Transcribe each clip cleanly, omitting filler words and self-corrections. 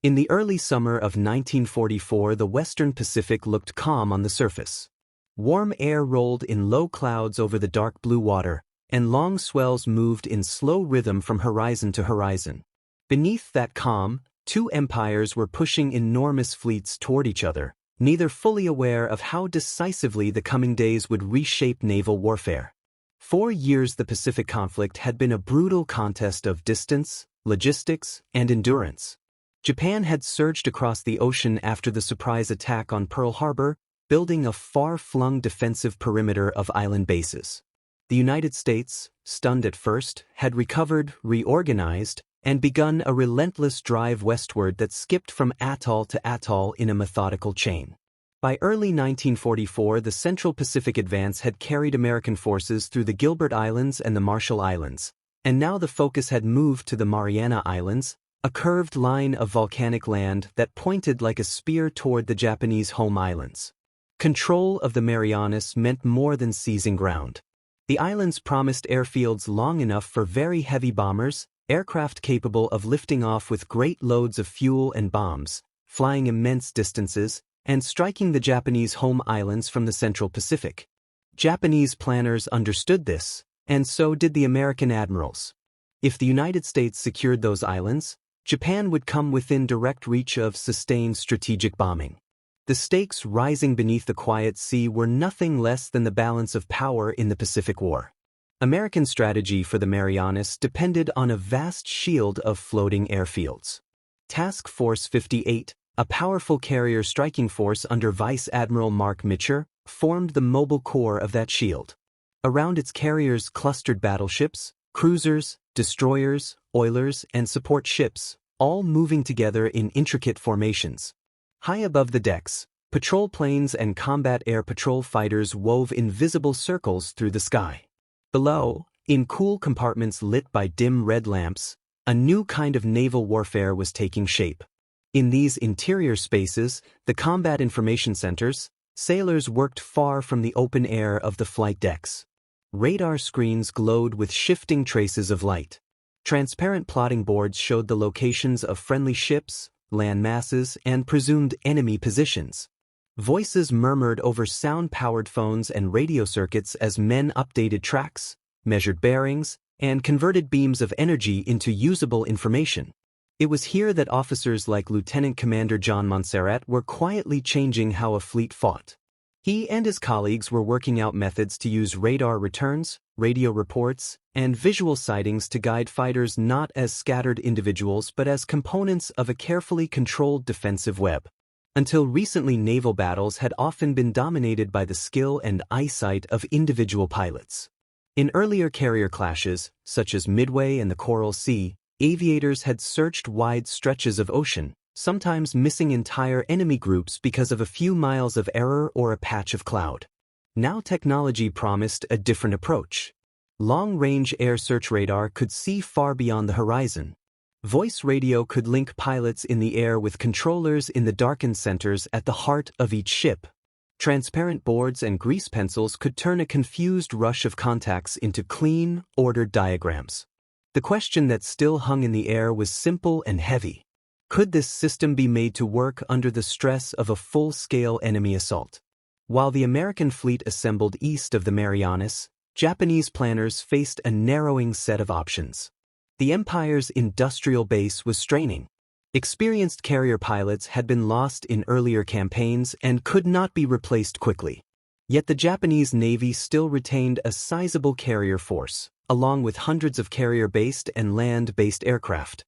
In the early summer of 1944, the Western Pacific looked calm on the surface. Warm air rolled in low clouds over the dark blue water, and long swells moved in slow rhythm from horizon to horizon. Beneath that calm, two empires were pushing enormous fleets toward each other, neither fully aware of how decisively the coming days would reshape naval warfare. For years, the Pacific conflict had been a brutal contest of distance, logistics, and endurance. Japan had surged across the ocean after the surprise attack on Pearl Harbor, building a far-flung defensive perimeter of island bases. The United States, stunned at first, had recovered, reorganized, and begun a relentless drive westward that skipped from atoll to atoll in a methodical chain. By early 1944, the Central Pacific advance had carried American forces through the Gilbert Islands and the Marshall Islands, and now the focus had moved to the Mariana Islands, a curved line of volcanic land that pointed like a spear toward the Japanese home islands. Control of the Marianas meant more than seizing ground. The islands promised airfields long enough for very heavy bombers, aircraft capable of lifting off with great loads of fuel and bombs, flying immense distances, and striking the Japanese home islands from the Central Pacific. Japanese planners understood this, and so did the American admirals. If the United States secured those islands, Japan would come within direct reach of sustained strategic bombing. The stakes rising beneath the quiet sea were nothing less than the balance of power in the Pacific War. American strategy for the Marianas depended on a vast shield of floating airfields. Task Force 58, a powerful carrier striking force under Vice Admiral Mark Mitcher, formed the mobile core of that shield. Around its carriers clustered battleships, cruisers, destroyers, oilers, and support ships, all moving together in intricate formations. High above the decks, patrol planes and combat air patrol fighters wove invisible circles through the sky. Below, in cool compartments lit by dim red lamps, a new kind of naval warfare was taking shape. In these interior spaces, the combat information centers, sailors worked far from the open air of the flight decks. Radar screens glowed with shifting traces of light. Transparent plotting boards showed the locations of friendly ships, land masses, and presumed enemy positions. Voices murmured over sound-powered phones and radio circuits as men updated tracks, measured bearings, and converted beams of energy into usable information. It was here that officers like Lieutenant Commander John Montserrat were quietly changing how a fleet fought. He and his colleagues were working out methods to use radar returns, radio reports, and visual sightings to guide fighters not as scattered individuals but as components of a carefully controlled defensive web. Until recently, naval battles had often been dominated by the skill and eyesight of individual pilots. In earlier carrier clashes, such as Midway and the Coral Sea, aviators had searched wide stretches of ocean, sometimes missing entire enemy groups because of a few miles of error or a patch of cloud. Now technology promised a different approach. Long-range air search radar could see far beyond the horizon. Voice radio could link pilots in the air with controllers in the darkened centers at the heart of each ship. Transparent boards and grease pencils could turn a confused rush of contacts into clean, ordered diagrams. The question that still hung in the air was simple and heavy. Could this system be made to work under the stress of a full-scale enemy assault? While the American fleet assembled east of the Marianas, Japanese planners faced a narrowing set of options. The empire's industrial base was straining. Experienced carrier pilots had been lost in earlier campaigns and could not be replaced quickly. Yet the Japanese Navy still retained a sizable carrier force, along with hundreds of carrier-based and land-based aircraft.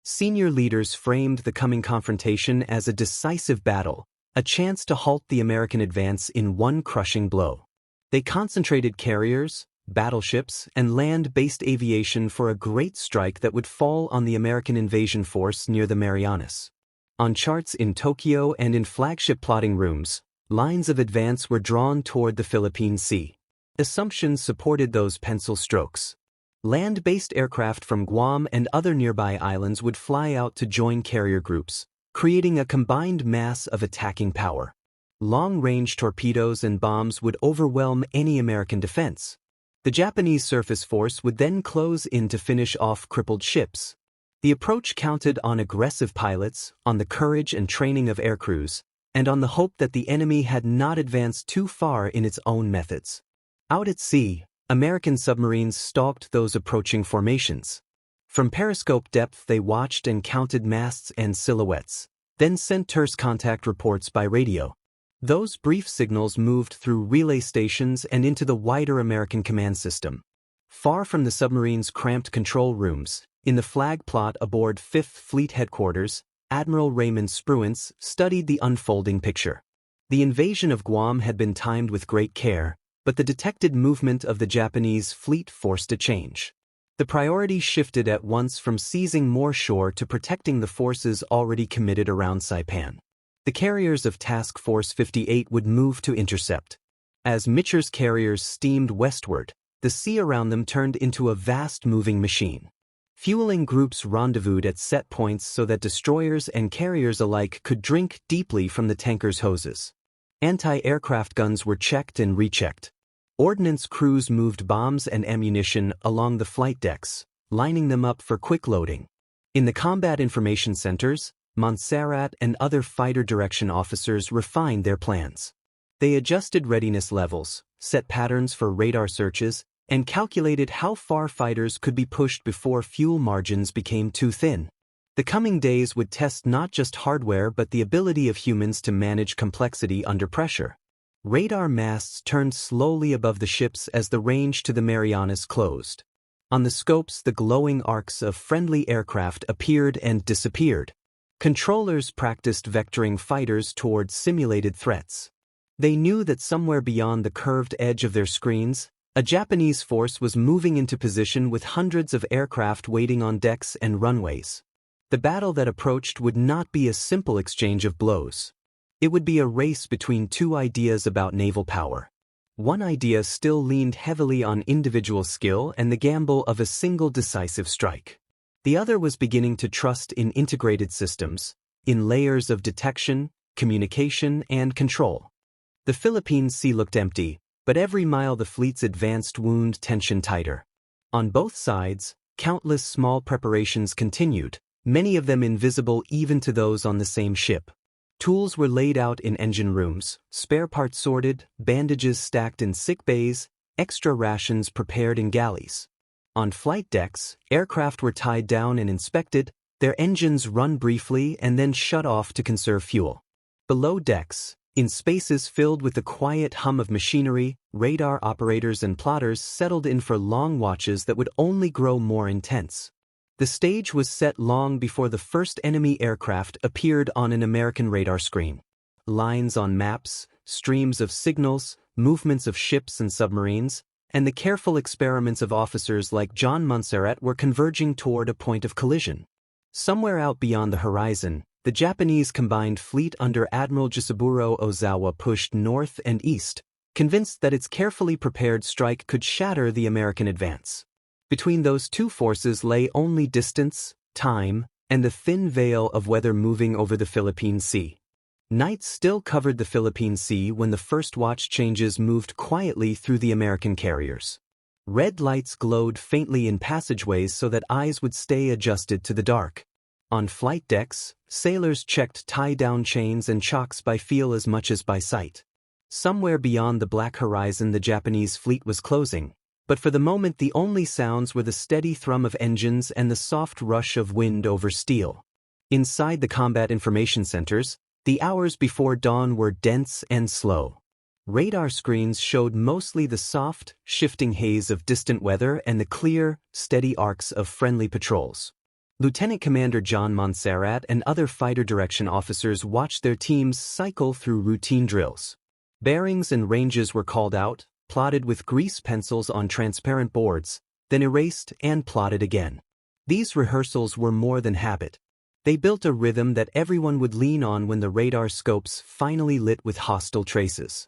Senior leaders framed the coming confrontation as a decisive battle, a chance to halt the American advance in one crushing blow. They concentrated carriers, battleships, and land-based aviation for a great strike that would fall on the American invasion force near the Marianas. On charts in Tokyo and in flagship plotting rooms, lines of advance were drawn toward the Philippine Sea. Assumptions supported those pencil strokes. Land-based aircraft from Guam and other nearby islands would fly out to join carrier groups, creating a combined mass of attacking power. Long-range torpedoes and bombs would overwhelm any American defense. The Japanese surface force would then close in to finish off crippled ships. The approach counted on aggressive pilots, on the courage and training of aircrews, and on the hope that the enemy had not advanced too far in its own methods. Out at sea, American submarines stalked those approaching formations. From periscope depth they watched and counted masts and silhouettes, then sent terse contact reports by radio. Those brief signals moved through relay stations and into the wider American command system. Far from the submarine's cramped control rooms, in the flag plot aboard 5th Fleet Headquarters, Admiral Raymond Spruance studied the unfolding picture. The invasion of Guam had been timed with great care, but the detected movement of the Japanese fleet forced a change. The priority shifted at once from seizing more shore to protecting the forces already committed around Saipan. The carriers of Task Force 58 would move to intercept. As Mitcher's carriers steamed westward, the sea around them turned into a vast moving machine. Fueling groups rendezvoused at set points so that destroyers and carriers alike could drink deeply from the tanker's hoses. Anti-aircraft guns were checked and rechecked. Ordnance crews moved bombs and ammunition along the flight decks, lining them up for quick loading. In the combat information centers, Montserrat and other fighter direction officers refined their plans. They adjusted readiness levels, set patterns for radar searches, and calculated how far fighters could be pushed before fuel margins became too thin. The coming days would test not just hardware but the ability of humans to manage complexity under pressure. Radar masts turned slowly above the ships as the range to the Marianas closed. On the scopes, the glowing arcs of friendly aircraft appeared and disappeared. Controllers practiced vectoring fighters toward simulated threats. They knew that somewhere beyond the curved edge of their screens, a Japanese force was moving into position with hundreds of aircraft waiting on decks and runways. The battle that approached would not be a simple exchange of blows. It would be a race between two ideas about naval power. One idea still leaned heavily on individual skill and the gamble of a single decisive strike. The other was beginning to trust in integrated systems, in layers of detection, communication, and control. The Philippine Sea looked empty, but every mile the fleet's advanced wound tension tighter. On both sides, countless small preparations continued, many of them invisible even to those on the same ship. Tools were laid out in engine rooms, spare parts sorted, bandages stacked in sick bays, extra rations prepared in galleys. On flight decks, aircraft were tied down and inspected, their engines run briefly and then shut off to conserve fuel. Below decks, in spaces filled with the quiet hum of machinery, radar operators and plotters settled in for long watches that would only grow more intense. The stage was set long before the first enemy aircraft appeared on an American radar screen. Lines on maps, streams of signals, movements of ships and submarines, and the careful experiments of officers like John Montserrat were converging toward a point of collision. Somewhere out beyond the horizon, the Japanese combined fleet under Admiral Jisaburo Ozawa pushed north and east, convinced that its carefully prepared strike could shatter the American advance. Between those two forces lay only distance, time, and the thin veil of weather moving over the Philippine Sea. Night still covered the Philippine Sea when the first watch changes moved quietly through the American carriers. Red lights glowed faintly in passageways so that eyes would stay adjusted to the dark. On flight decks, sailors checked tie-down chains and chocks by feel as much as by sight. Somewhere beyond the black horizon the Japanese fleet was closing, but for the moment the only sounds were the steady thrum of engines and the soft rush of wind over steel. Inside the combat information centers, the hours before dawn were dense and slow. Radar screens showed mostly the soft, shifting haze of distant weather and the clear, steady arcs of friendly patrols. Lieutenant Commander John Montserrat and other fighter direction officers watched their teams cycle through routine drills. Bearings and ranges were called out, plotted with grease pencils on transparent boards, then erased and plotted again. These rehearsals were more than habit. They built a rhythm that everyone would lean on when the radar scopes finally lit with hostile traces.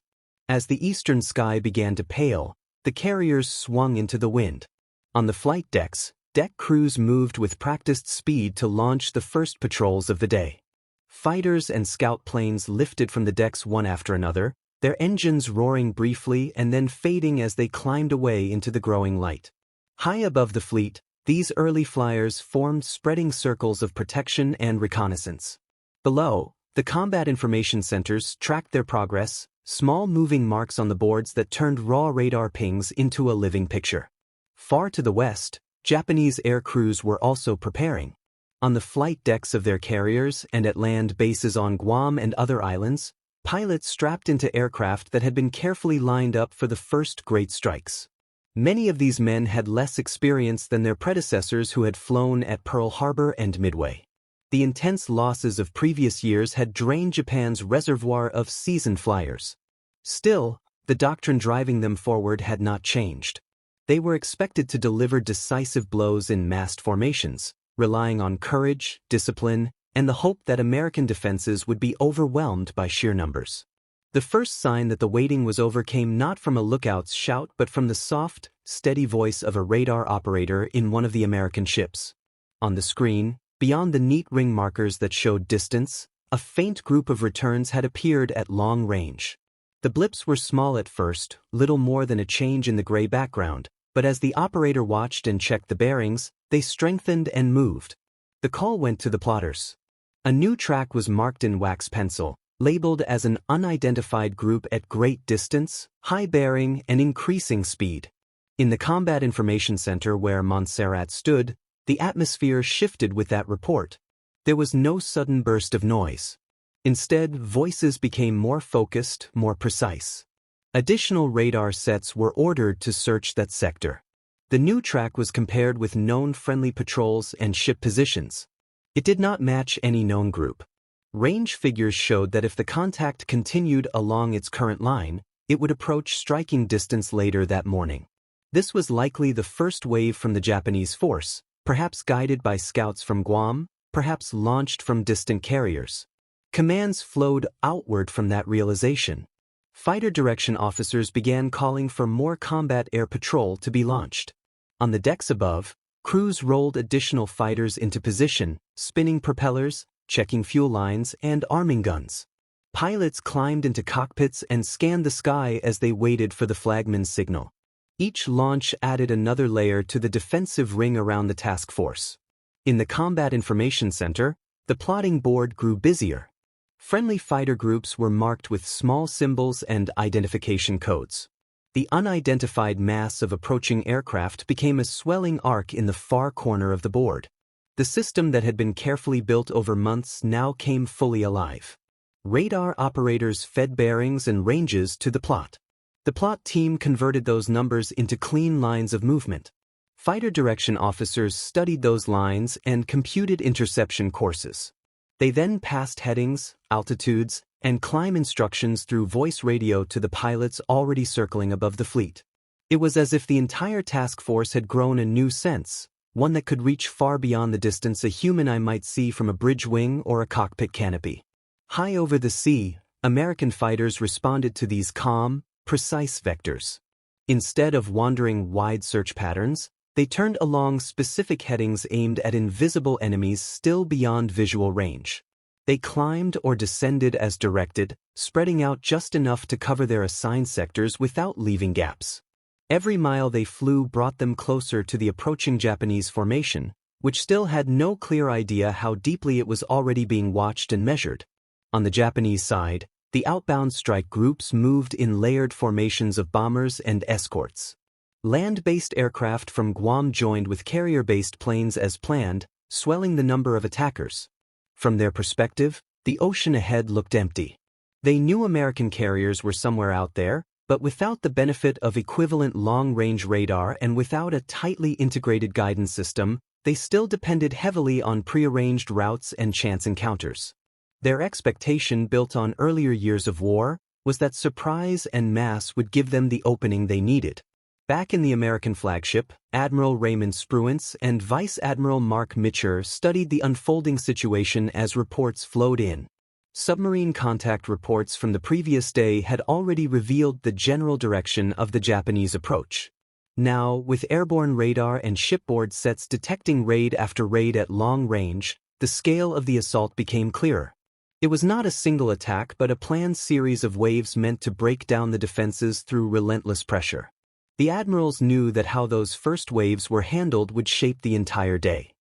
As the eastern sky began to pale, the carriers swung into the wind. On the flight decks, deck crews moved with practiced speed to launch the first patrols of the day. Fighters and scout planes lifted from the decks one after another, their engines roaring briefly and then fading as they climbed away into the growing light. High above the fleet, these early flyers formed spreading circles of protection and reconnaissance. Below, the combat information centers tracked their progress, small moving marks on the boards that turned raw radar pings into a living picture. Far to the west, Japanese air crews were also preparing. On the flight decks of their carriers and at land bases on Guam and other islands, pilots strapped into aircraft that had been carefully lined up for the first great strikes. Many of these men had less experience than their predecessors who had flown at Pearl Harbor and Midway. The intense losses of previous years had drained Japan's reservoir of seasoned flyers. Still, the doctrine driving them forward had not changed. They were expected to deliver decisive blows in massed formations, relying on courage, discipline, and the hope that American defenses would be overwhelmed by sheer numbers. The first sign that the waiting was over came not from a lookout's shout but from the soft, steady voice of a radar operator in one of the American ships. On the screen, beyond the neat ring markers that showed distance, a faint group of returns had appeared at long range. The blips were small at first, little more than a change in the gray background, but as the operator watched and checked the bearings, they strengthened and moved. The call went to the plotters. A new track was marked in wax pencil, labeled as an unidentified group at great distance, high bearing, and increasing speed. In the Combat Information Center where Montserrat stood, the atmosphere shifted with that report. There was no sudden burst of noise. Instead, voices became more focused, more precise. Additional radar sets were ordered to search that sector. The new track was compared with known friendly patrols and ship positions. It did not match any known group. Range figures showed that if the contact continued along its current line, it would approach striking distance later that morning. This was likely the first wave from the Japanese force, perhaps guided by scouts from Guam, perhaps launched from distant carriers. Commands flowed outward from that realization. Fighter direction officers began calling for more combat air patrol to be launched. On the decks above, crews rolled additional fighters into position, spinning propellers, checking fuel lines, and arming guns. Pilots climbed into cockpits and scanned the sky as they waited for the flagman's signal. Each launch added another layer to the defensive ring around the task force. In the Combat Information Center, the plotting board grew busier. Friendly fighter groups were marked with small symbols and identification codes. The unidentified mass of approaching aircraft became a swelling arc in the far corner of the board. The system that had been carefully built over months now came fully alive. Radar operators fed bearings and ranges to the plot. The plot team converted those numbers into clean lines of movement. Fighter direction officers studied those lines and computed interception courses. They then passed headings, altitudes, and climb instructions through voice radio to the pilots already circling above the fleet. It was as if the entire task force had grown a new sense, one that could reach far beyond the distance a human eye might see from a bridge wing or a cockpit canopy. High over the sea, American fighters responded to these calm, precise vectors. Instead of wandering wide search patterns, they turned along specific headings aimed at invisible enemies still beyond visual range. They climbed or descended as directed, spreading out just enough to cover their assigned sectors without leaving gaps. Every mile they flew brought them closer to the approaching Japanese formation, which still had no clear idea how deeply it was already being watched and measured. On the Japanese side, the outbound strike groups moved in layered formations of bombers and escorts. Land-based aircraft from Guam joined with carrier-based planes as planned, swelling the number of attackers. From their perspective, the ocean ahead looked empty. They knew American carriers were somewhere out there, but without the benefit of equivalent long-range radar and without a tightly integrated guidance system, they still depended heavily on prearranged routes and chance encounters. Their expectation, built on earlier years of war, was that surprise and mass would give them the opening they needed. Back in the American flagship, Admiral Raymond Spruance and Vice Admiral Mark Mitcher studied the unfolding situation as reports flowed in. Submarine contact reports from the previous day had already revealed the general direction of the Japanese approach. Now, with airborne radar and shipboard sets detecting raid after raid at long range, the scale of the assault became clearer. It was not a single attack but a planned series of waves meant to break down the defenses through relentless pressure. The admirals knew that how those first waves were handled would shape the entire day.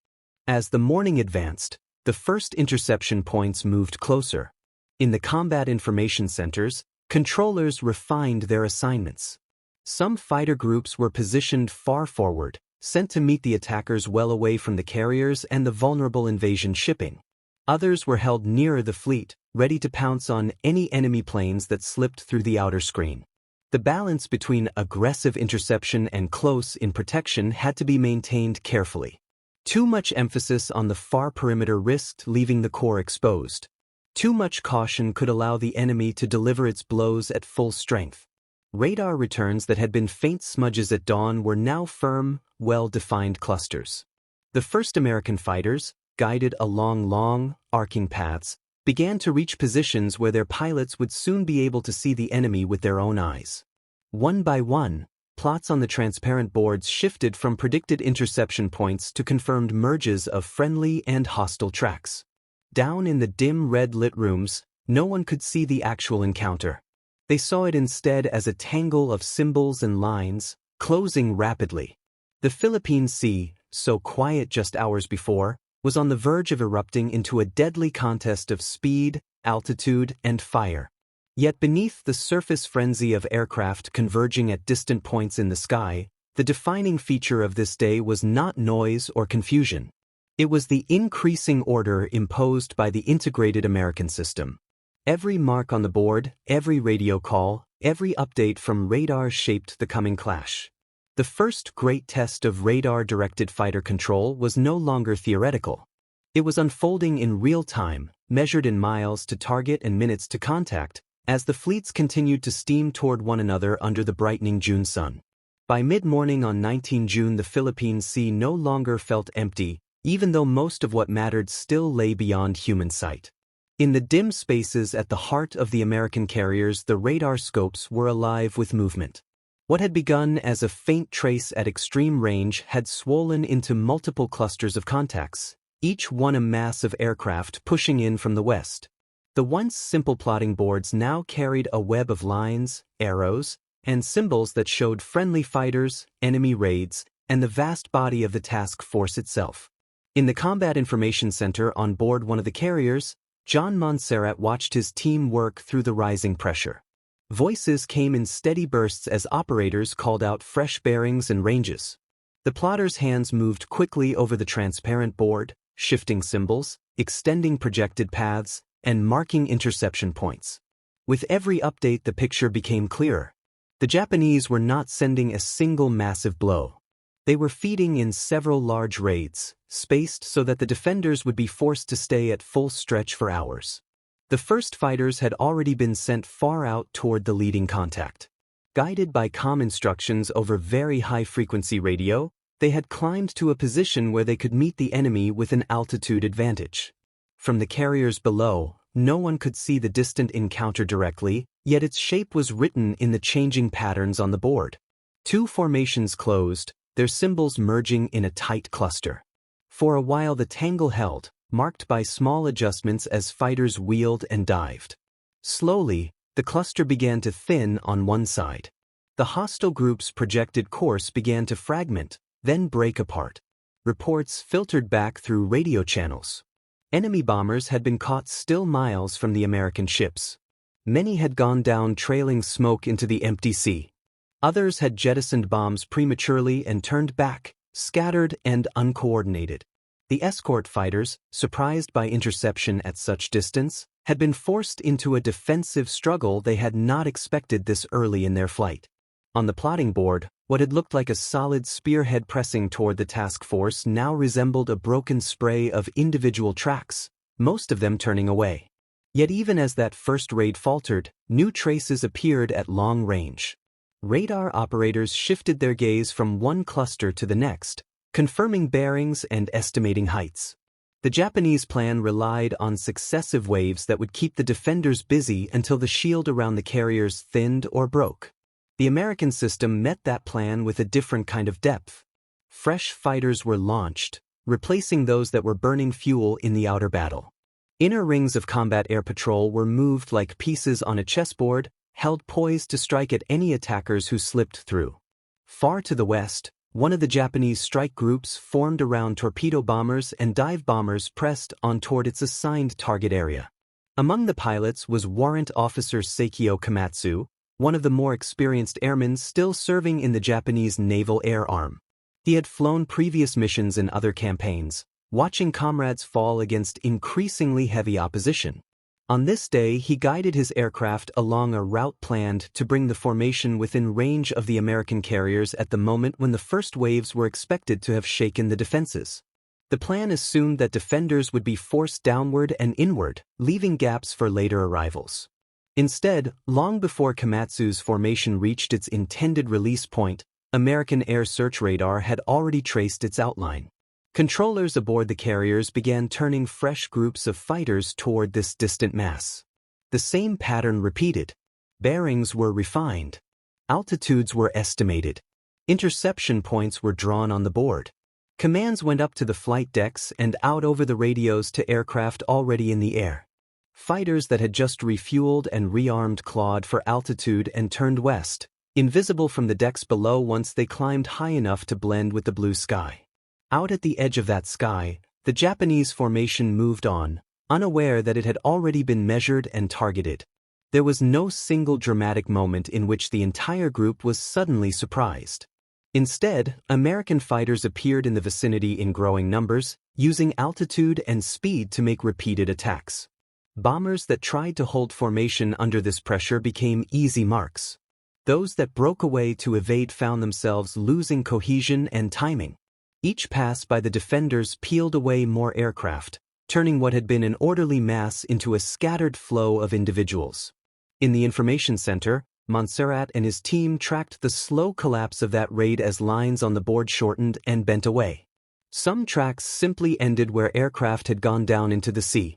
As the morning advanced, the first interception points moved closer. In the combat information centers, controllers refined their assignments. Some fighter groups were positioned far forward, sent to meet the attackers well away from the carriers and the vulnerable invasion shipping. Others were held nearer the fleet, ready to pounce on any enemy planes that slipped through the outer screen. The balance between aggressive interception and close-in protection had to be maintained carefully. Too much emphasis on the far perimeter risked leaving the core exposed. Too much caution could allow the enemy to deliver its blows at full strength. Radar returns that had been faint smudges at dawn were now firm, well-defined clusters. The first American fighters, guided along long, arcing paths, began to reach positions where their pilots would soon be able to see the enemy with their own eyes. One by one, plots on the transparent boards shifted from predicted interception points to confirmed merges of friendly and hostile tracks. Down in the dim red-lit rooms, no one could see the actual encounter. They saw it instead as a tangle of symbols and lines, closing rapidly. The Philippine Sea, so quiet just hours before, was on the verge of erupting into a deadly contest of speed, altitude, and fire. Yet beneath the surface frenzy of aircraft converging at distant points in the sky, the defining feature of this day was not noise or confusion. It was the increasing order imposed by the integrated American system. Every mark on the board, every radio call, every update from radar shaped the coming clash. The first great test of radar-directed fighter control was no longer theoretical. It was unfolding in real time, measured in miles to target and minutes to contact, as the fleets continued to steam toward one another under the brightening June sun. By mid-morning on 19 June, the Philippine Sea no longer felt empty, even though most of what mattered still lay beyond human sight. In the dim spaces at the heart of the American carriers, the radar scopes were alive with movement. What had begun as a faint trace at extreme range had swollen into multiple clusters of contacts, each one a mass of aircraft pushing in from the west. The once simple plotting boards now carried a web of lines, arrows, and symbols that showed friendly fighters, enemy raids, and the vast body of the task force itself. In the Combat Information Center on board one of the carriers, John Montserrat watched his team work through the rising pressure. Voices came in steady bursts as operators called out fresh bearings and ranges. The plotter's hands moved quickly over the transparent board, shifting symbols, extending projected paths, and marking interception points. With every update, the picture became clearer. The Japanese were not sending a single massive blow. They were feeding in several large raids, spaced so that the defenders would be forced to stay at full stretch for hours. The first fighters had already been sent far out toward the leading contact. Guided by comm instructions over very high-frequency radio, they had climbed to a position where they could meet the enemy with an altitude advantage. From the carriers below, no one could see the distant encounter directly, yet its shape was written in the changing patterns on the board. Two formations closed, their symbols merging in a tight cluster. For a while the tangle held, marked by small adjustments as fighters wheeled and dived. Slowly, the cluster began to thin on one side. The hostile group's projected course began to fragment, then break apart. Reports filtered back through radio channels. Enemy bombers had been caught still miles from the American ships. Many had gone down trailing smoke into the empty sea. Others had jettisoned bombs prematurely and turned back, scattered and uncoordinated. The escort fighters, surprised by interception at such distance, had been forced into a defensive struggle they had not expected this early in their flight. On the plotting board, what had looked like a solid spearhead pressing toward the task force now resembled a broken spray of individual tracks, most of them turning away. Yet even as that first raid faltered, new traces appeared at long range. Radar operators shifted their gaze from one cluster to the next, confirming bearings and estimating heights. The Japanese plan relied on successive waves that would keep the defenders busy until the shield around the carriers thinned or broke. The American system met that plan with a different kind of depth. Fresh fighters were launched, replacing those that were burning fuel in the outer battle. Inner rings of combat air patrol were moved like pieces on a chessboard, held poised to strike at any attackers who slipped through. Far to the west, one of the Japanese strike groups formed around torpedo bombers and dive bombers pressed on toward its assigned target area. Among the pilots was Warrant Officer Seikyo Komatsu, one of the more experienced airmen still serving in the Japanese Naval Air Arm. He had flown previous missions in other campaigns, watching comrades fall against increasingly heavy opposition. On this day, he guided his aircraft along a route planned to bring the formation within range of the American carriers at the moment when the first waves were expected to have shaken the defenses. The plan assumed that defenders would be forced downward and inward, leaving gaps for later arrivals. Instead, long before Komatsu's formation reached its intended release point, American air search radar had already traced its outline. Controllers aboard the carriers began turning fresh groups of fighters toward this distant mass. The same pattern repeated. Bearings were refined. Altitudes were estimated. Interception points were drawn on the board. Commands went up to the flight decks and out over the radios to aircraft already in the air. Fighters that had just refueled and rearmed clawed for altitude and turned west, invisible from the decks below once they climbed high enough to blend with the blue sky. Out at the edge of that sky, the Japanese formation moved on, unaware that it had already been measured and targeted. There was no single dramatic moment in which the entire group was suddenly surprised. Instead, American fighters appeared in the vicinity in growing numbers, using altitude and speed to make repeated attacks. Bombers that tried to hold formation under this pressure became easy marks. Those that broke away to evade found themselves losing cohesion and timing. Each pass by the defenders peeled away more aircraft, turning what had been an orderly mass into a scattered flow of individuals. In the information center, Montserrat and his team tracked the slow collapse of that raid as lines on the board shortened and bent away. Some tracks simply ended where aircraft had gone down into the sea.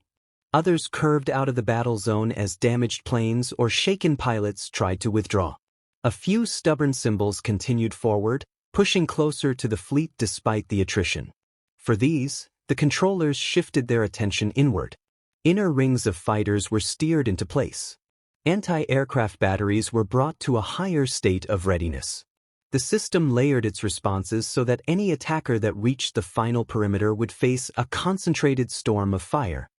Others curved out of the battle zone as damaged planes or shaken pilots tried to withdraw. A few stubborn symbols continued forward, pushing closer to the fleet despite the attrition. For these, the controllers shifted their attention inward. Inner rings of fighters were steered into place. Anti-aircraft batteries were brought to a higher state of readiness. The system layered its responses so that any attacker that reached the final perimeter would face a concentrated storm of fire.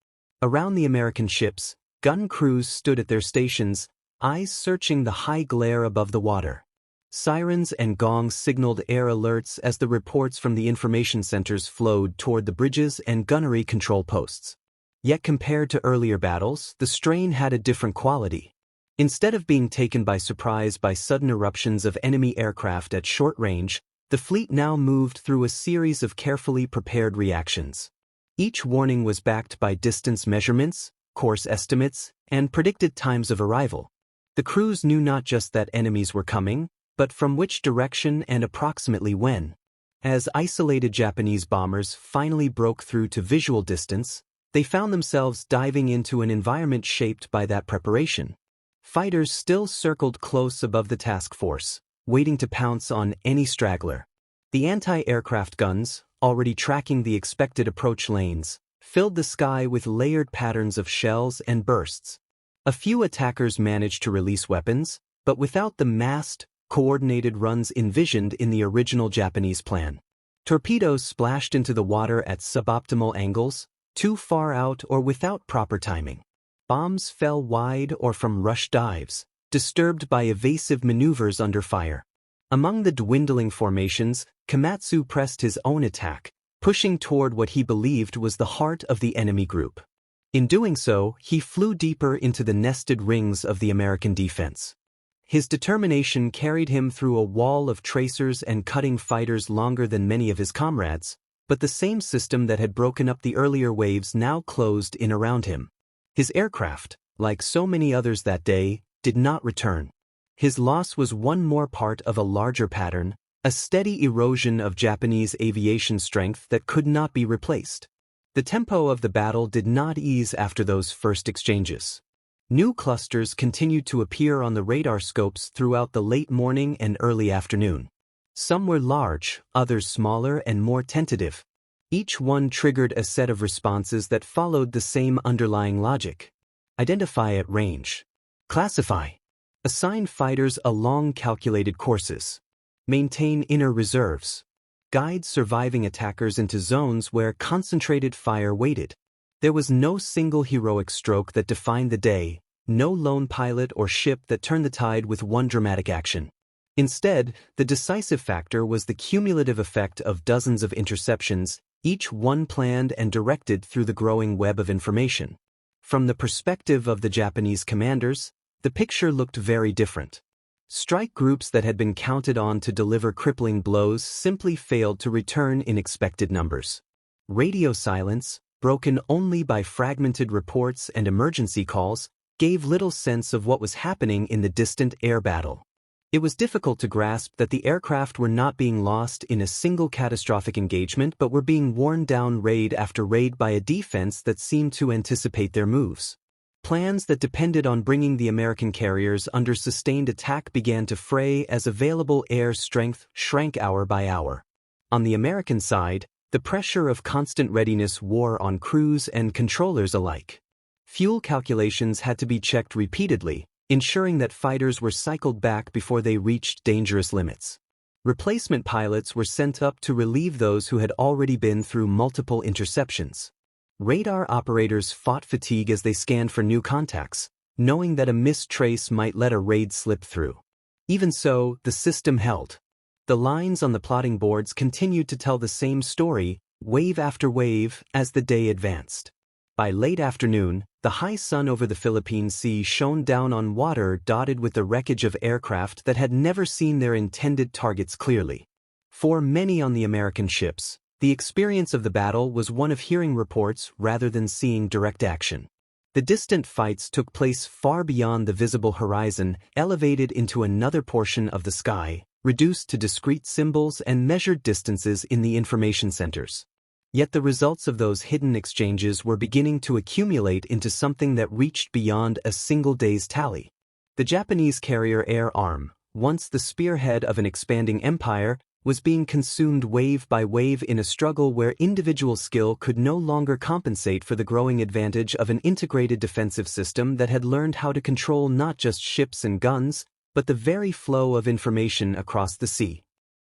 Around the American ships, gun crews stood at their stations, eyes searching the high glare above the water. Sirens and gongs signaled air alerts as the reports from the information centers flowed toward the bridges and gunnery control posts. Yet compared to earlier battles, the strain had a different quality. Instead of being taken by surprise by sudden eruptions of enemy aircraft at short range, the fleet now moved through a series of carefully prepared reactions. Each warning was backed by distance measurements, course estimates, and predicted times of arrival. The crews knew not just that enemies were coming, but from which direction and approximately when. As isolated Japanese bombers finally broke through to visual distance, they found themselves diving into an environment shaped by that preparation. Fighters still circled close above the task force, waiting to pounce on any straggler. The anti-aircraft guns, already tracking the expected approach lanes, filled the sky with layered patterns of shells and bursts. A few attackers managed to release weapons, but without the massed, coordinated runs envisioned in the original Japanese plan. Torpedoes splashed into the water at suboptimal angles, too far out or without proper timing. Bombs fell wide or from rush dives, disturbed by evasive maneuvers under fire. Among the dwindling formations, Komatsu pressed his own attack, pushing toward what he believed was the heart of the enemy group. In doing so, he flew deeper into the nested rings of the American defense. His determination carried him through a wall of tracers and cutting fighters longer than many of his comrades, but the same system that had broken up the earlier waves now closed in around him. His aircraft, like so many others that day, did not return. His loss was one more part of a larger pattern, a steady erosion of Japanese aviation strength that could not be replaced. The tempo of the battle did not ease after those first exchanges. New clusters continued to appear on the radar scopes throughout the late morning and early afternoon. Some were large, others smaller and more tentative. Each one triggered a set of responses that followed the same underlying logic. Identify at range. Classify. Assign fighters along calculated courses. Maintain inner reserves. Guide surviving attackers into zones where concentrated fire waited. There was no single heroic stroke that defined the day, no lone pilot or ship that turned the tide with one dramatic action. Instead, the decisive factor was the cumulative effect of dozens of interceptions, each one planned and directed through the growing web of information. From the perspective of the Japanese commanders, the picture looked very different. Strike groups that had been counted on to deliver crippling blows simply failed to return in expected numbers. Radio silence, broken only by fragmented reports and emergency calls, gave little sense of what was happening in the distant air battle. It was difficult to grasp that the aircraft were not being lost in a single catastrophic engagement but were being worn down raid after raid by a defense that seemed to anticipate their moves. Plans that depended on bringing the American carriers under sustained attack began to fray as available air strength shrank hour by hour. On the American side, the pressure of constant readiness wore on crews and controllers alike. Fuel calculations had to be checked repeatedly, ensuring that fighters were cycled back before they reached dangerous limits. Replacement pilots were sent up to relieve those who had already been through multiple interceptions. Radar operators fought fatigue as they scanned for new contacts, knowing that a missed trace might let a raid slip through. Even so, the system held. The lines on the plotting boards continued to tell the same story, wave after wave, as the day advanced. By late afternoon, the high sun over the Philippine Sea shone down on water dotted with the wreckage of aircraft that had never seen their intended targets clearly. For many on the American ships, the experience of the battle was one of hearing reports rather than seeing direct action. The distant fights took place far beyond the visible horizon, elevated into another portion of the sky, reduced to discrete symbols and measured distances in the information centers. Yet the results of those hidden exchanges were beginning to accumulate into something that reached beyond a single day's tally. The Japanese carrier air arm, once the spearhead of an expanding empire, was being consumed wave by wave in a struggle where individual skill could no longer compensate for the growing advantage of an integrated defensive system that had learned how to control not just ships and guns, but the very flow of information across the sea.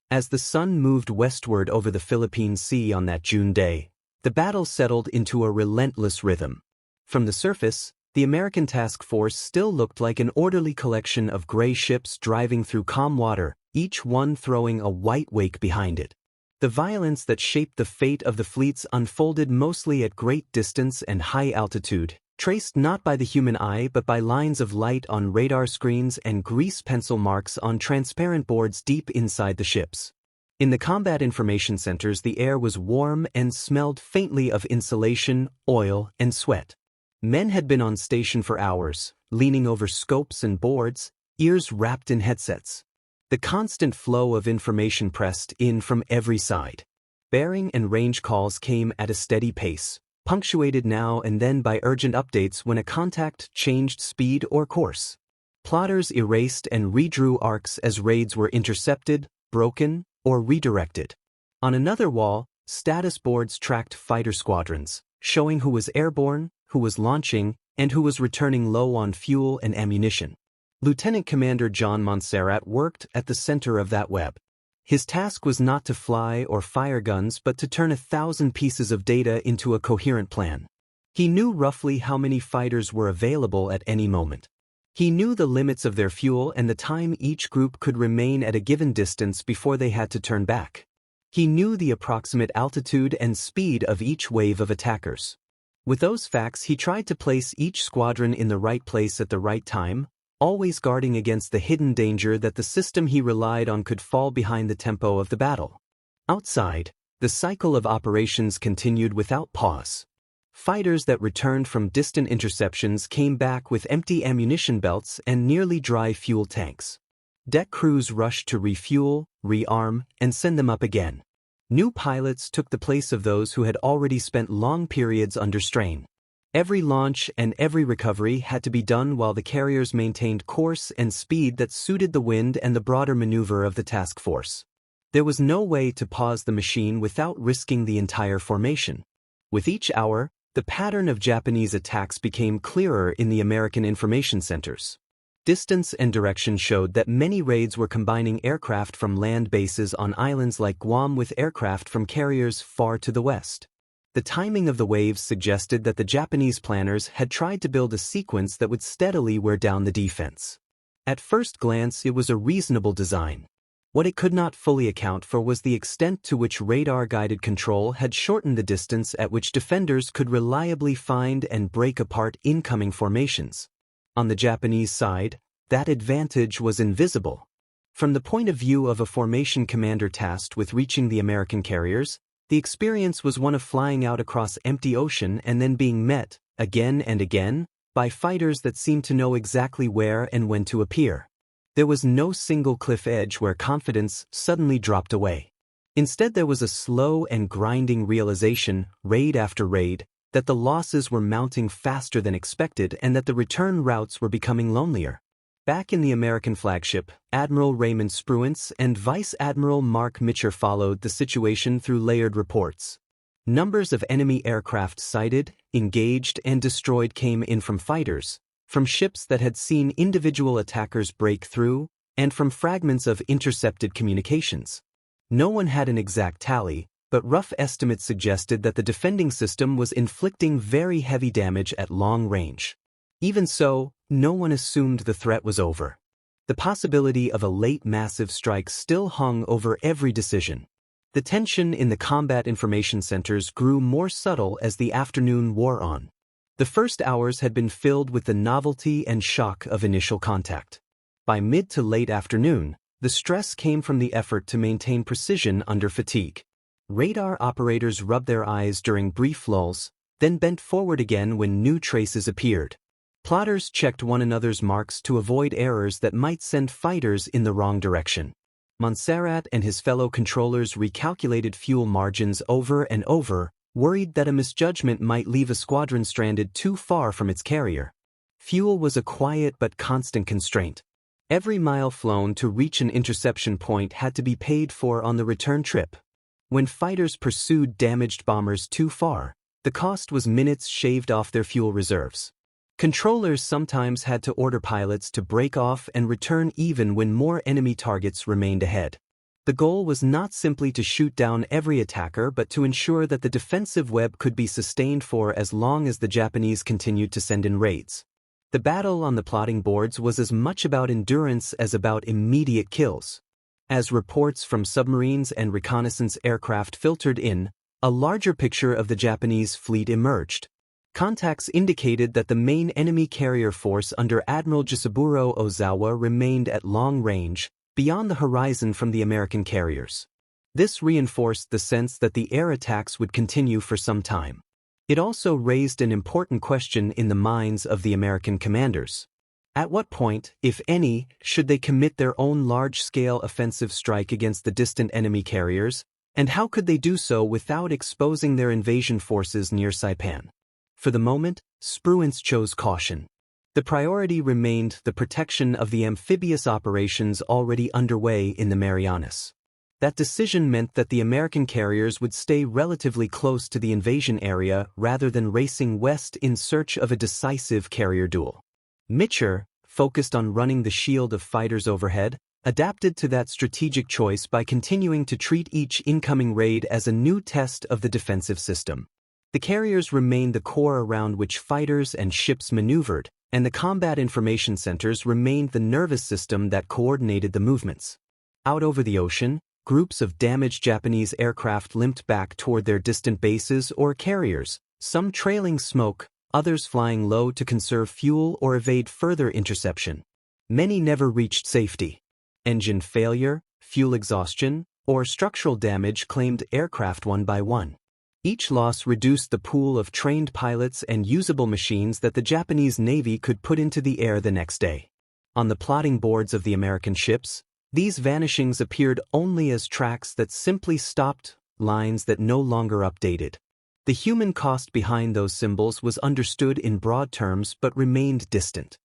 As the sun moved westward over the Philippine Sea on that June day, the battle settled into a relentless rhythm. From the surface, the American task force still looked like an orderly collection of gray ships driving through calm water, each one throwing a white wake behind it. The violence that shaped the fate of the fleets unfolded mostly at great distance and high altitude, traced not by the human eye but by lines of light on radar screens and grease pencil marks on transparent boards deep inside the ships. In the combat information centers, the air was warm and smelled faintly of insulation, oil, and sweat. Men had been on station for hours, leaning over scopes and boards, ears wrapped in headsets. The constant flow of information pressed in from every side. Bearing and range calls came at a steady pace, punctuated now and then by urgent updates when a contact changed speed or course. Plotters erased and redrew arcs as raids were intercepted, broken, or redirected. On another wall, status boards tracked fighter squadrons, showing who was airborne, who was launching, and who was returning low on fuel and ammunition. Lieutenant Commander John Montserrat worked at the center of that web. His task was not to fly or fire guns but to turn 1,000 pieces of data into a coherent plan. He knew roughly how many fighters were available at any moment. He knew the limits of their fuel and the time each group could remain at a given distance before they had to turn back. He knew the approximate altitude and speed of each wave of attackers. With those facts, he tried to place each squadron in the right place at the right time, always guarding against the hidden danger that the system he relied on could fall behind the tempo of the battle. Outside, the cycle of operations continued without pause. Fighters that returned from distant interceptions came back with empty ammunition belts and nearly dry fuel tanks. Deck crews rushed to refuel, rearm, and send them up again. New pilots took the place of those who had already spent long periods under strain. Every launch and every recovery had to be done while the carriers maintained course and speed that suited the wind and the broader maneuver of the task force. There was no way to pause the machine without risking the entire formation. With each hour, the pattern of Japanese attacks became clearer in the American information centers. Distance and direction showed that many raids were combining aircraft from land bases on islands like Guam with aircraft from carriers far to the west. The timing of the waves suggested that the Japanese planners had tried to build a sequence that would steadily wear down the defense. At first glance, it was a reasonable design. What it could not fully account for was the extent to which radar-guided control had shortened the distance at which defenders could reliably find and break apart incoming formations. On the Japanese side, that advantage was invisible. From the point of view of a formation commander tasked with reaching the American carriers, the experience was one of flying out across empty ocean and then being met, again and again, by fighters that seemed to know exactly where and when to appear. There was no single cliff edge where confidence suddenly dropped away. Instead, there was a slow and grinding realization, raid after raid, that the losses were mounting faster than expected and that the return routes were becoming lonelier. Back in the American flagship, Admiral Raymond Spruance and Vice Admiral Mark Mitcher followed the situation through layered reports. Numbers of enemy aircraft sighted, engaged, and destroyed came in from fighters, from ships that had seen individual attackers break through, and from fragments of intercepted communications. No one had an exact tally, but rough estimates suggested that the defending system was inflicting very heavy damage at long range. Even so, no one assumed the threat was over. The possibility of a late massive strike still hung over every decision. The tension in the combat information centers grew more subtle as the afternoon wore on. The first hours had been filled with the novelty and shock of initial contact. By mid to late afternoon, the stress came from the effort to maintain precision under fatigue. Radar operators rubbed their eyes during brief lulls, then bent forward again when new traces appeared. Plotters checked one another's marks to avoid errors that might send fighters in the wrong direction. Montserrat and his fellow controllers recalculated fuel margins over and over, worried that a misjudgment might leave a squadron stranded too far from its carrier. Fuel was a quiet but constant constraint. Every mile flown to reach an interception point had to be paid for on the return trip. When fighters pursued damaged bombers too far, the cost was minutes shaved off their fuel reserves. Controllers sometimes had to order pilots to break off and return even when more enemy targets remained ahead. The goal was not simply to shoot down every attacker but to ensure that the defensive web could be sustained for as long as the Japanese continued to send in raids. The battle on the plotting boards was as much about endurance as about immediate kills. As reports from submarines and reconnaissance aircraft filtered in, a larger picture of the Japanese fleet emerged. Contacts indicated that the main enemy carrier force under Admiral Jisaburo Ozawa remained at long range, beyond the horizon from the American carriers. This reinforced the sense that the air attacks would continue for some time. It also raised an important question in the minds of the American commanders. At what point, if any, should they commit their own large-scale offensive strike against the distant enemy carriers, and how could they do so without exposing their invasion forces near Saipan? For the moment, Spruance chose caution. The priority remained the protection of the amphibious operations already underway in the Marianas. That decision meant that the American carriers would stay relatively close to the invasion area rather than racing west in search of a decisive carrier duel. Mitcher, focused on running the shield of fighters overhead, adapted to that strategic choice by continuing to treat each incoming raid as a new test of the defensive system. The carriers remained the core around which fighters and ships maneuvered, and the combat information centers remained the nervous system that coordinated the movements. Out over the ocean, groups of damaged Japanese aircraft limped back toward their distant bases or carriers, some trailing smoke, others flying low to conserve fuel or evade further interception. Many never reached safety. Engine failure, fuel exhaustion, or structural damage claimed aircraft one by one. Each loss reduced the pool of trained pilots and usable machines that the Japanese Navy could put into the air the next day. On the plotting boards of the American ships, these vanishings appeared only as tracks that simply stopped, lines that no longer updated. The human cost behind those symbols was understood in broad terms but remained distant.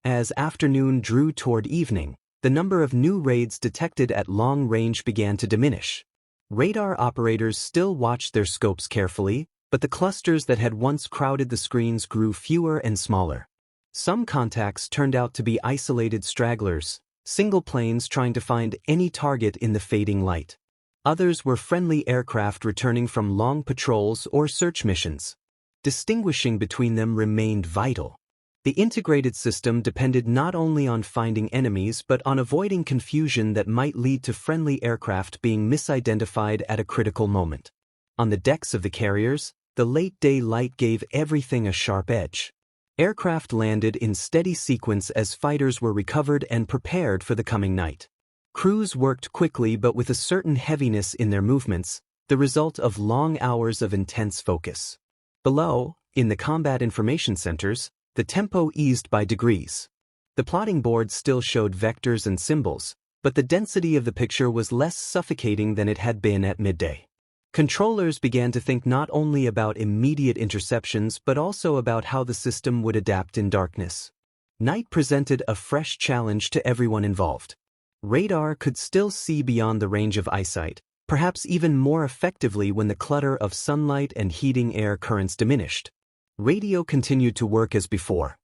As afternoon drew toward evening, the number of new raids detected at long range began to diminish. Radar operators still watched their scopes carefully, but the clusters that had once crowded the screens grew fewer and smaller. Some contacts turned out to be isolated stragglers, single planes trying to find any target in the fading light. Others were friendly aircraft returning from long patrols or search missions. Distinguishing between them remained vital. The integrated system depended not only on finding enemies but on avoiding confusion that might lead to friendly aircraft being misidentified at a critical moment. On the decks of the carriers, the late-day light gave everything a sharp edge. Aircraft landed in steady sequence as fighters were recovered and prepared for the coming night. Crews worked quickly but with a certain heaviness in their movements, the result of long hours of intense focus. Below, in the combat information centers, the tempo eased by degrees. The plotting board still showed vectors and symbols, but the density of the picture was less suffocating than it had been at midday. Controllers began to think not only about immediate interceptions but also about how the system would adapt in darkness. Night presented a fresh challenge to everyone involved. Radar could still see beyond the range of eyesight, perhaps even more effectively when the clutter of sunlight and heating air currents diminished. Radio continued to work as before.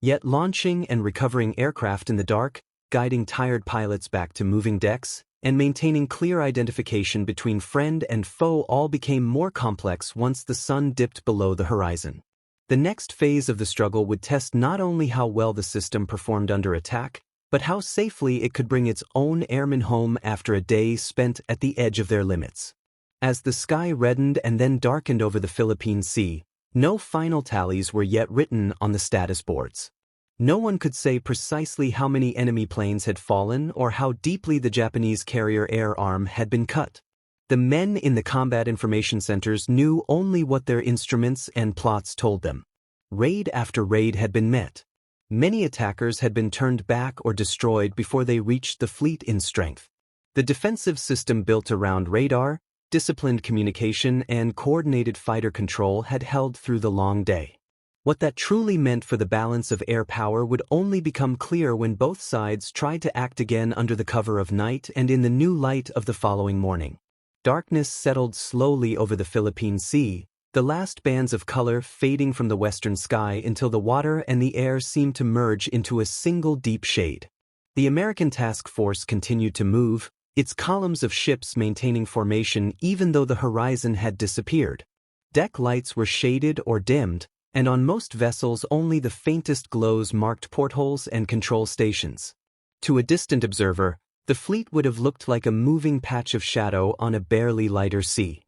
Yet launching and recovering aircraft in the dark, guiding tired pilots back to moving decks, and maintaining clear identification between friend and foe all became more complex once the sun dipped below the horizon. The next phase of the struggle would test not only how well the system performed under attack, but how safely it could bring its own airmen home after a day spent at the edge of their limits. As the sky reddened and then darkened over the Philippine Sea, no final tallies were yet written on the status boards. No one could say precisely how many enemy planes had fallen or how deeply the Japanese carrier air arm had been cut. The men in the combat information centers knew only what their instruments and plots told them. Raid after raid had been met. Many attackers had been turned back or destroyed before they reached the fleet in strength. The defensive system built around radar, disciplined communication, and coordinated fighter control had held through the long day. What that truly meant for the balance of air power would only become clear when both sides tried to act again under the cover of night and in the new light of the following morning. Darkness settled slowly over the Philippine Sea, the last bands of color fading from the western sky until the water and the air seemed to merge into a single deep shade. The American task force continued to move, its columns of ships maintaining formation even though the horizon had disappeared. Deck lights were shaded or dimmed, and on most vessels only the faintest glows marked portholes and control stations. To a distant observer, the fleet would have looked like a moving patch of shadow on a barely lighter sea.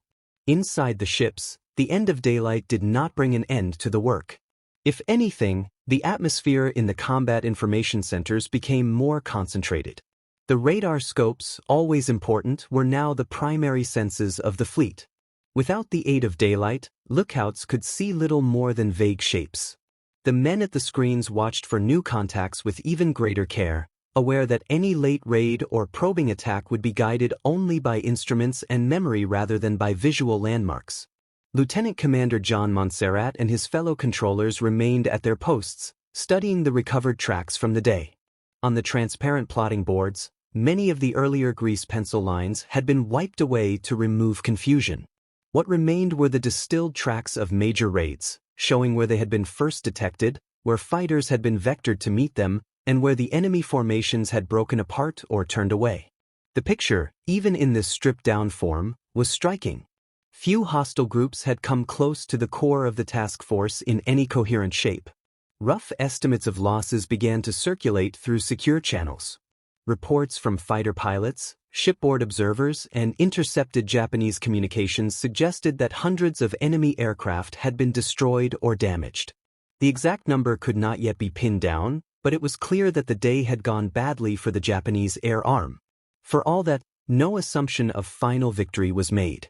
Inside the ships, the end of daylight did not bring an end to the work. If anything, the atmosphere in the combat information centers became more concentrated. The radar scopes, always important, were now the primary senses of the fleet. Without the aid of daylight, lookouts could see little more than vague shapes. The men at the screens watched for new contacts with even greater care, aware that any late raid or probing attack would be guided only by instruments and memory rather than by visual landmarks. Lieutenant Commander John Montserrat and his fellow controllers remained at their posts, studying the recovered tracks from the day. On the transparent plotting boards, many of the earlier grease pencil lines had been wiped away to remove confusion. What remained were the distilled tracks of major raids, showing where they had been first detected, where fighters had been vectored to meet them, and where the enemy formations had broken apart or turned away. The picture, even in this stripped-down form, was striking. Few hostile groups had come close to the core of the task force in any coherent shape. Rough estimates of losses began to circulate through secure channels. Reports from fighter pilots, shipboard observers, and intercepted Japanese communications suggested that hundreds of enemy aircraft had been destroyed or damaged. The exact number could not yet be pinned down, but it was clear that the day had gone badly for the Japanese air arm. For all that, no assumption of final victory was made.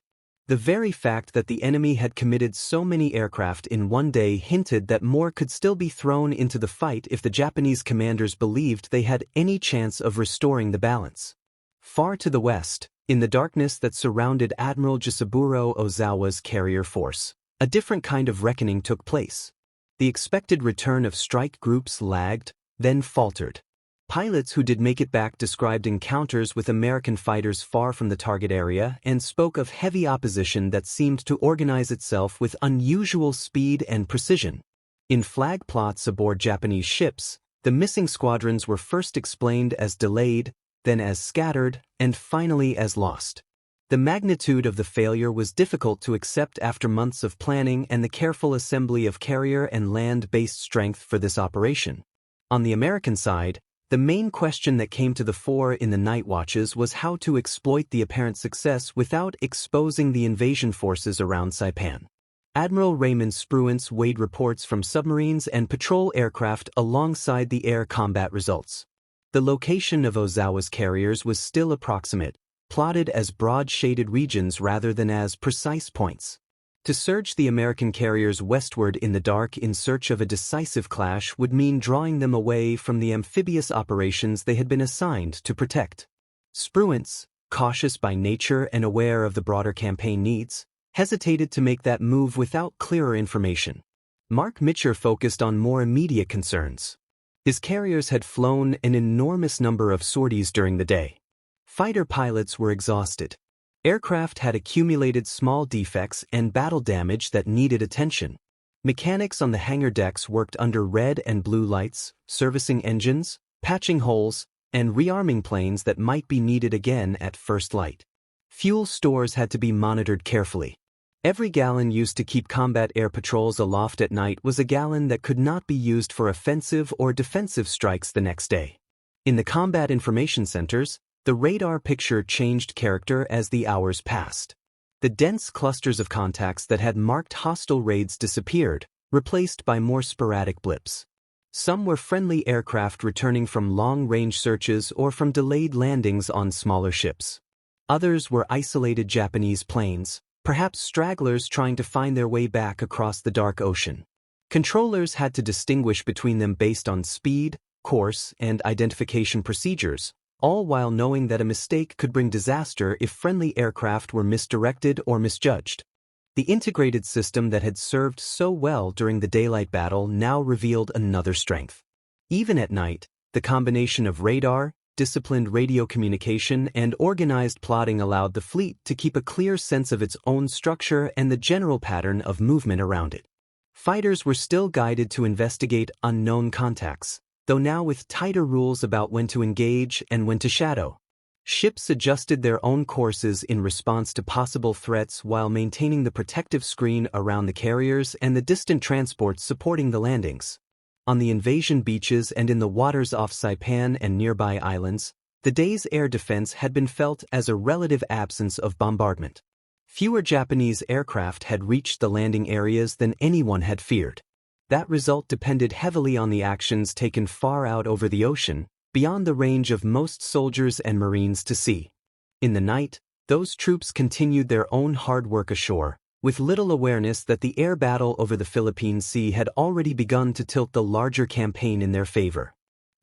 The very fact that the enemy had committed so many aircraft in one day hinted that more could still be thrown into the fight if the Japanese commanders believed they had any chance of restoring the balance. Far to the west, in the darkness that surrounded Admiral Jisaburo Ozawa's carrier force, a different kind of reckoning took place. The expected return of strike groups lagged, then faltered. Pilots who did make it back described encounters with American fighters far from the target area and spoke of heavy opposition that seemed to organize itself with unusual speed and precision. In flag plots aboard Japanese ships, the missing squadrons were first explained as delayed, then as scattered, and finally as lost. The magnitude of the failure was difficult to accept after months of planning and the careful assembly of carrier and land-based strength for this operation. On the American side, the main question that came to the fore in the night watches was how to exploit the apparent success without exposing the invasion forces around Saipan. Admiral Raymond Spruance weighed reports from submarines and patrol aircraft alongside the air combat results. The location of Ozawa's carriers was still approximate, plotted as broad shaded regions rather than as precise points. To surge the American carriers westward in the dark in search of a decisive clash would mean drawing them away from the amphibious operations they had been assigned to protect. Spruance, cautious by nature and aware of the broader campaign needs, hesitated to make that move without clearer information. Mark Mitcher focused on more immediate concerns. His carriers had flown an enormous number of sorties during the day. Fighter pilots were exhausted. Aircraft had accumulated small defects and battle damage that needed attention. Mechanics on the hangar decks worked under red and blue lights, servicing engines, patching holes, and rearming planes that might be needed again at first light. Fuel stores had to be monitored carefully. Every gallon used to keep combat air patrols aloft at night was a gallon that could not be used for offensive or defensive strikes the next day. In the combat information centers, the radar picture changed character as the hours passed. The dense clusters of contacts that had marked hostile raids disappeared, replaced by more sporadic blips. Some were friendly aircraft returning from long-range searches or from delayed landings on smaller ships. Others were isolated Japanese planes, perhaps stragglers trying to find their way back across the dark ocean. Controllers had to distinguish between them based on speed, course, and identification procedures, all while knowing that a mistake could bring disaster if friendly aircraft were misdirected or misjudged. The integrated system that had served so well during the daylight battle now revealed another strength. Even at night, the combination of radar, disciplined radio communication, and organized plotting allowed the fleet to keep a clear sense of its own structure and the general pattern of movement around it. Fighters were still guided to investigate unknown contacts, though now with tighter rules about when to engage and when to shadow. Ships adjusted their own courses in response to possible threats while maintaining the protective screen around the carriers and the distant transports supporting the landings. On the invasion beaches and in the waters off Saipan and nearby islands, the day's air defense had been felt as a relative absence of bombardment. Fewer Japanese aircraft had reached the landing areas than anyone had feared. That result depended heavily on the actions taken far out over the ocean, beyond the range of most soldiers and Marines to see. In the night, those troops continued their own hard work ashore, with little awareness that the air battle over the Philippine Sea had already begun to tilt the larger campaign in their favor.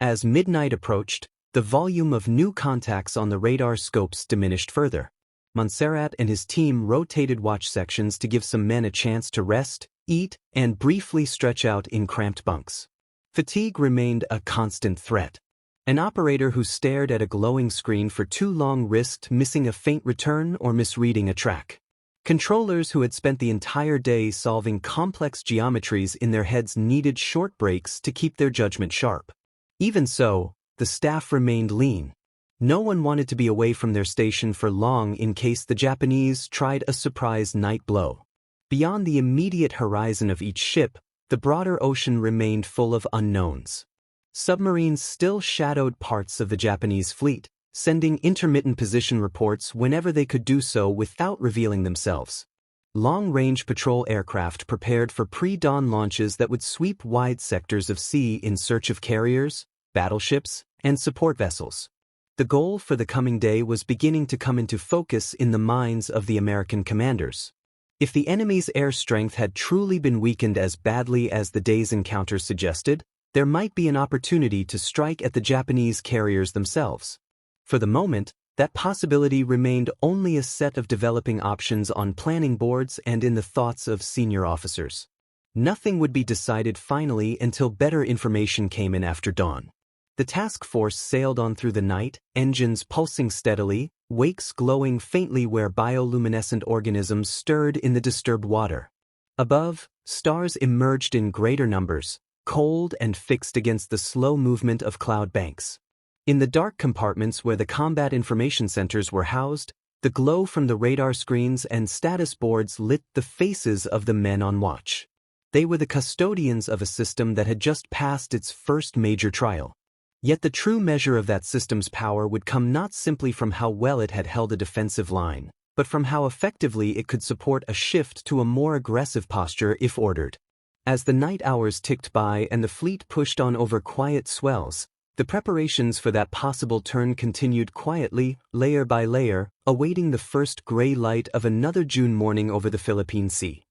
As midnight approached, the volume of new contacts on the radar scopes diminished further. Montserrat and his team rotated watch sections to give some men a chance to rest, eat, and briefly stretch out in cramped bunks. Fatigue remained a constant threat. An operator who stared at a glowing screen for too long risked missing a faint return or misreading a track. Controllers who had spent the entire day solving complex geometries in their heads needed short breaks to keep their judgment sharp. Even so, the staff remained lean. No one wanted to be away from their station for long in case the Japanese tried a surprise night blow. Beyond the immediate horizon of each ship, the broader ocean remained full of unknowns. Submarines still shadowed parts of the Japanese fleet, sending intermittent position reports whenever they could do so without revealing themselves. Long-range patrol aircraft prepared for pre-dawn launches that would sweep wide sectors of sea in search of carriers, battleships, and support vessels. The goal for the coming day was beginning to come into focus in the minds of the American commanders. If the enemy's air strength had truly been weakened as badly as the day's encounter suggested, there might be an opportunity to strike at the Japanese carriers themselves. For the moment, that possibility remained only a set of developing options on planning boards and in the thoughts of senior officers. Nothing would be decided finally until better information came in after dawn. The task force sailed on through the night, engines pulsing steadily, wakes glowing faintly where bioluminescent organisms stirred in the disturbed water. Above, stars emerged in greater numbers, cold and fixed against the slow movement of cloud banks. In the dark compartments where the combat information centers were housed, the glow from the radar screens and status boards lit the faces of the men on watch. They were the custodians of a system that had just passed its first major trial. Yet the true measure of that system's power would come not simply from how well it had held a defensive line, but from how effectively it could support a shift to a more aggressive posture if ordered. As the night hours ticked by and the fleet pushed on over quiet swells, the preparations for that possible turn continued quietly, layer by layer, awaiting the first gray light of another June morning over the Philippine Sea.